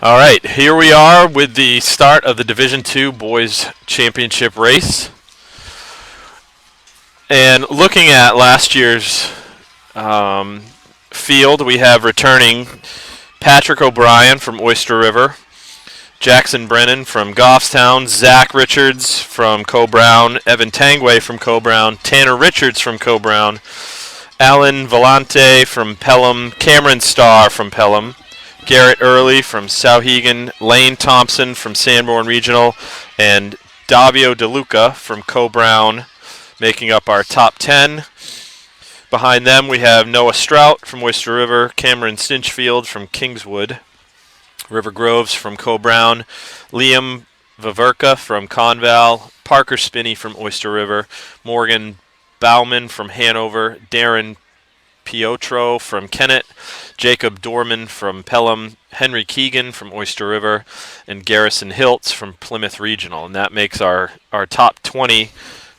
All right, here we are with the start of the Division II Boys Championship race. And looking at last year's field, we have returning Patrick O'Brien from Oyster River, Jackson Brennan from Goffstown, Zach Richards from Co-Brown, Evan Tangway from Co-Brown, Tanner Richards from Co-Brown, Alan Vellante from Pelham, Cameron Starr from Pelham, Garrett Early from Sauhegan, Lane Thompson from Sanborn Regional, and Davio DeLuca from Co-Brown making up our top 10. Behind them we have Noah Strout from Oyster River, Cameron Stinchfield from Kingswood, River Groves from Co-Brown, Liam Vaverka from Conval, Parker Spinney from Oyster River, Morgan Bauman from Hanover, Darren Piotro from Kennett, Jacob Dorman from Pelham, Henry Keegan from Oyster River, and Garrison Hiltz from Plymouth Regional. And that makes our top 20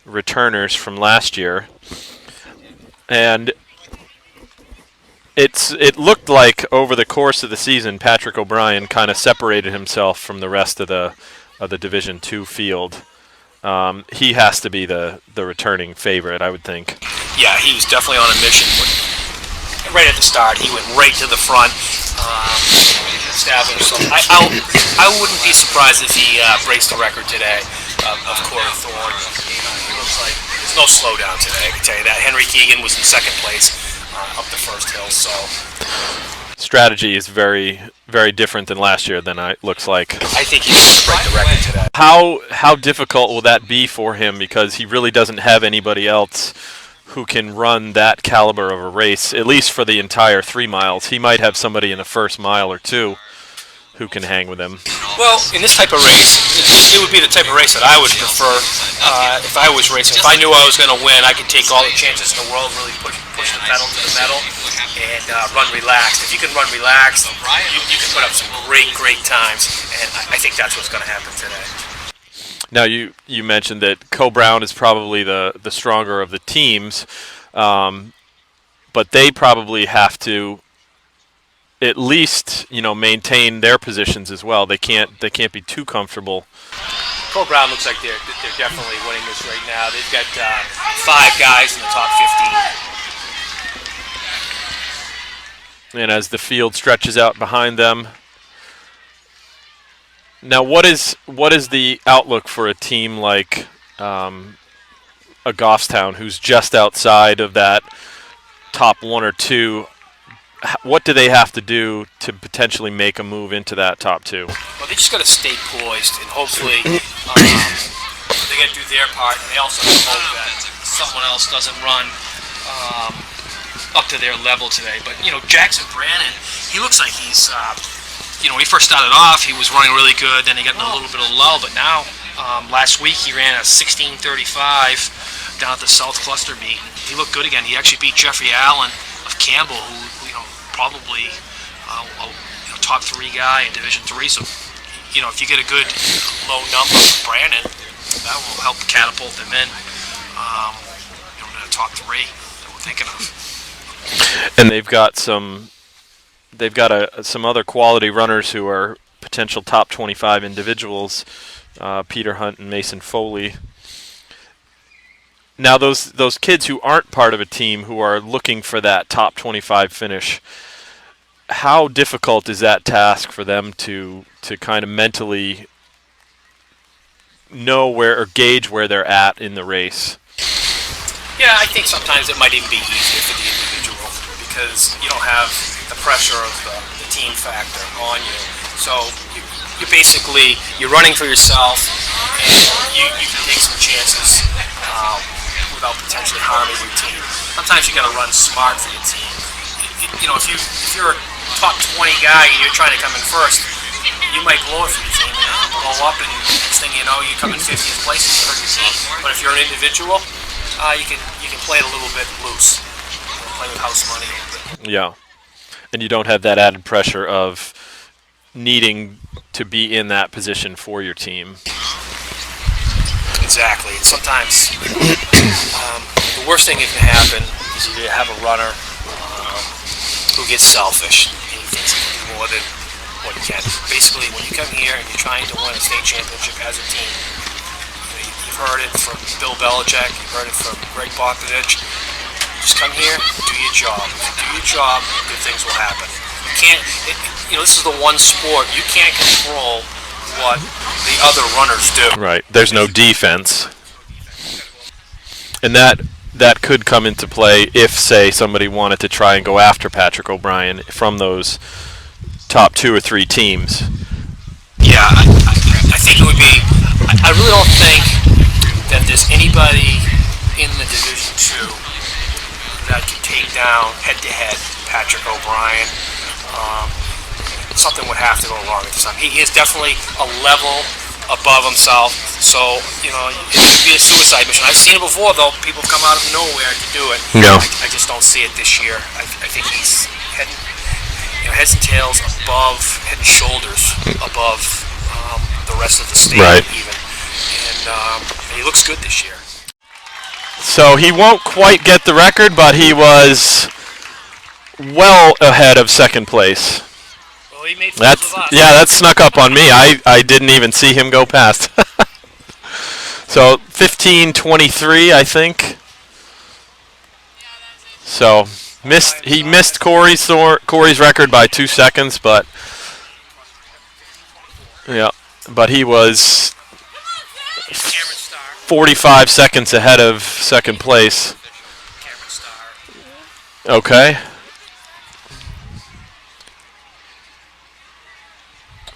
returners from last year. And it looked like over the course of the season, Patrick O'Brien kind of separated himself from the rest of the Division II field. He has to be the returning favorite, I would think. Yeah, he was definitely on a mission. Right at the start, he went right to the front. Established himself. I wouldn't be surprised if he breaks the record today of Corey Thorne. He looks like there's no slowdown today, I can tell you that. Henry Keegan was in second place up the first hill, so... Strategy is very, very different than last year, than it looks like. I think he's going to break the record today. How difficult will that be for him, because he really doesn't have anybody else who can run that caliber of a race, at least for the entire 3 miles. He might have somebody in the first mile or two who can hang with him. Well, in this type of race, it would be the type of race that I would prefer if I was racing. If I knew I was going to win, I could take all the chances in the world, really push the pedal to the metal, and run relaxed. If you can run relaxed, you can put up some great times, and I think that's what's going to happen today. Now, you mentioned that Co-Brown is probably the stronger of the teams, but they probably have to at least maintain their positions as well. They can't be too comfortable. Co-Brown looks like they're definitely winning this right now. They've got 5 guys in the top 15. And as the field stretches out behind them. Now, what is the outlook for a team like a Goffstown, who's just outside of that top 1 or 2? What do they have to do to potentially make a move into that top 2? Well, they just got to stay poised, and hopefully they got to do their part, and they also have to hope that someone else doesn't run up to their level today. But, Jackson Brannon, he looks like he's... when he first started off, he was running really good. Then he got in a little bit of a lull. But now, last week, he ran a 16:35 down at the South Cluster meet. He looked good again. He actually beat Jeffrey Allen of Campbell, who probably top 3 guy in Division III. So, if you get a good low number for Brandon, that will help catapult them in the top 3 that we're thinking of. And they've got some other quality runners who are potential top 25 individuals, Peter Hunt and Mason Foley. Now, those kids who aren't part of a team, who are looking for that top 25 finish, how difficult is that task for them to kind of mentally know where or gauge where they're at in the race? Yeah, I think sometimes it might even be easier for the individual because you don't have the pressure of the team factor on you. So you're running for yourself, and you can take some chances without potentially harming your team. Sometimes you got to run smart for your team. If you're a top 20 guy and you're trying to come in first, you might blow it for your team and blow up, and next thing you know, you come in 50th place and you hurt your team. But if you're an individual, you can play it a little bit loose, play with house money a little bit. Yeah, and you don't have that added pressure of needing to be in that position for your team. Exactly. And sometimes the worst thing that can happen is you have a runner who gets selfish. He thinks he can do more than what you can. Basically, when you come here and you're trying to win a state championship as a team, you've heard it from Bill Belichick, you've heard it from Greg Popovich. Just come here, do your job. If you do your job, good things will happen. You can't, this is the one sport you can't control what the other runners do. Right. There's no defense. And that could come into play if, say, somebody wanted to try and go after Patrick O'Brien from those top 2 or 3 teams. Yeah, I think it would be. I really don't think that there's anybody in the Division 2 that can take down head-to-head Patrick O'Brien. Something would have to go wrong at this time. He is definitely a level above himself, so it would be a suicide mission. I've seen it before, though. People come out of nowhere to do it. No. I just don't see it this year. I think he's heads and tails above, head and shoulders above the rest of the state, right. even. And he looks good this year. So he won't quite get the record, but he was well ahead of second place. Well, he made fools of us. Yeah, that snuck up on me. I didn't even see him go past. So 15:23, I think. So he missed Corey's record by 2 seconds, but he was 45 seconds ahead of second place. Okay.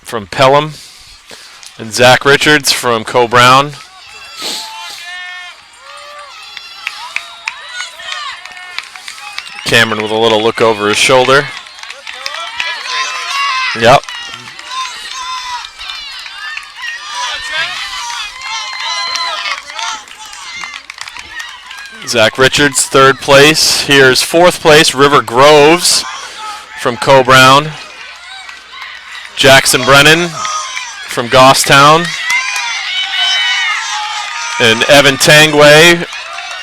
From Pelham, and Zach Richards from Co-Brown. Cameron with a little look over his shoulder. Yep. Zach Richards, third place. Here's fourth place, River Groves from Co-Brown. Jackson Brennan from Goffstown. And Evan Tangway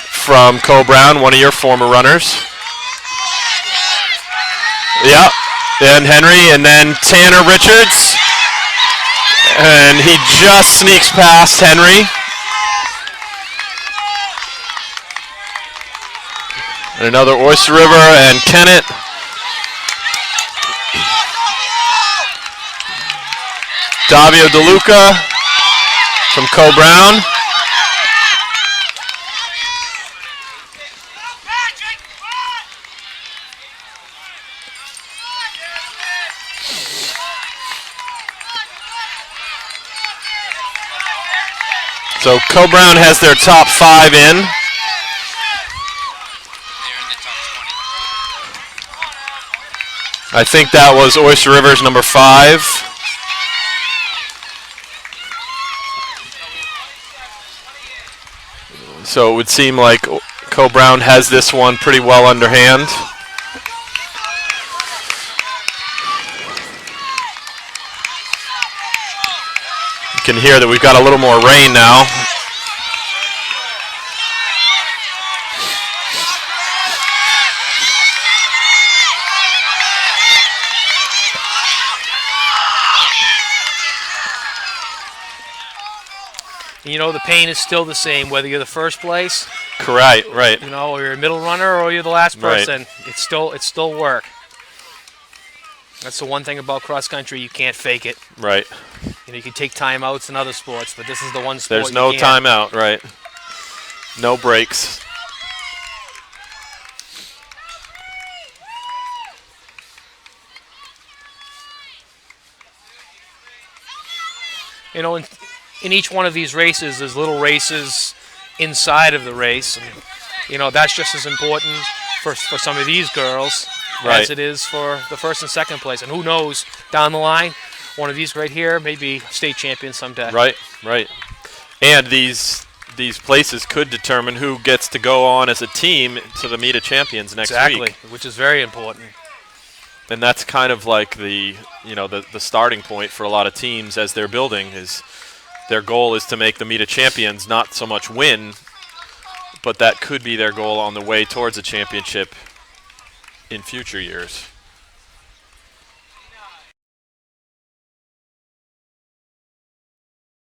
from Co-Brown, one of your former runners. Yep. And Henry, and then Tanner Richards. And he just sneaks past Henry. And another Oyster River, and Kennett. Davio DeLuca from Co-Brown. So Co-Brown has their top 5 in. I think that was Oyster River's number 5. So it would seem like Co-Brown has this one pretty well underhand. You can hear that we've got a little more rain now. The pain is still the same, whether you're the first place, Correct, right. or you're a middle runner, or you're the last person. Right. It's still work. That's the one thing about cross country, you can't fake it. Right. You can take timeouts in other sports, but this is the one sport There's no timeout, right. No breaks. In each one of these races, there's little races inside of the race. And, that's just as important for some of these girls as it is for the first and second place. And who knows, down the line, one of these right here may be state champion someday. Right. And these places could determine who gets to go on as a team to the Meet of Champions next week. Exactly, which is very important. And that's kind of like the starting point for a lot of teams as they're building is their goal is to make the Meet of Champions, not so much win, but that could be their goal on the way towards a championship in future years.